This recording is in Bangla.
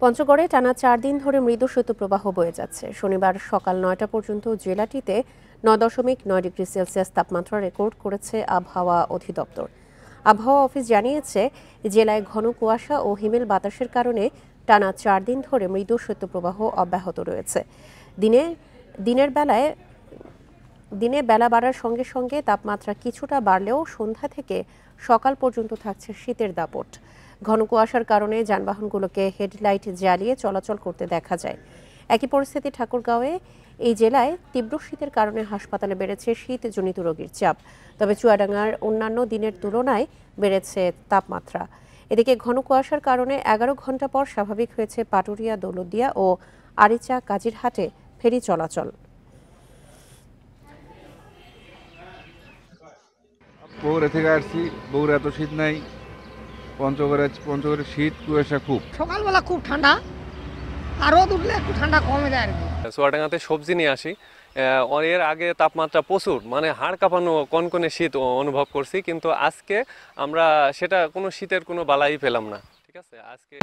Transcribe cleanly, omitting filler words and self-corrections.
পঞ্চগড়ে টানা ৪ দিন ধরে মৃদু শৈত্যপ্রবাহ বয়ে যাচ্ছে। শনিবার সকাল ৯টা পর্যন্ত জেলাটিতে ৯.৯ ডিগ্রি সেলসিয়াস তাপমাত্রা রেকর্ড করেছে আবহাওয়া অধিদপ্তর। আবহাওয়া অফিস জানিয়েছে, জেলায় ঘন কুয়াশা ও হিমেল বাতাসের কারণে টানা ৪ দিন ধরে মৃদু শৈত্যপ্রবাহ অব্যাহত রয়েছে। দিনে বেলা বাড়ার সঙ্গে সঙ্গে তাপমাত্রা কিছুটা বাড়লেও সন্ধ্যা থেকে সকাল পর্যন্ত থাকছে শীতের দাপট। ঘন কুয়াশার কারণে যানবাহনগুলোকে হেডলাইট জ্বালিয়ে চলাচল করতে দেখা যায়। একই পরিস্থিতি ঠাকুরগাঁওয়ে। এই জেলায় তীব্র শীতের কারণে হাসপাতালে বেড়েছে শীতজনিত রোগীর চাপ। তবে চুয়াডাঙ্গার অন্যান্য দিনের তুলনায় বেড়েছে তাপমাত্রা। এদিকে ঘন কুয়াশার কারণে ১১ ঘণ্টা পর স্বাভাবিক হয়েছে পাটুরিয়া, দৌলতদিয়া ও আরিচা কাজিরহাটে ফেরি চলাচল। বগুড়া থেকে আসছি। বগুড়া এত শীত নাই, পঞ্চগড়ে শীত কুয়াশা খুব। সকালবেলা খুব ঠান্ডা, আরও উঠলে একটু ঠান্ডা কমে যায় আর কি। চুয়াডাঙ্গাতে সবজি নিয়ে আসি। এর আগে তাপমাত্রা প্রচুর, মানে হাড় কাঁপানো কনকনে শীত অনুভব করছি, কিন্তু আজকে আমরা সেটা কোনো শীতের কোনো বালাই পেলাম না। ঠিক আছে, আজকে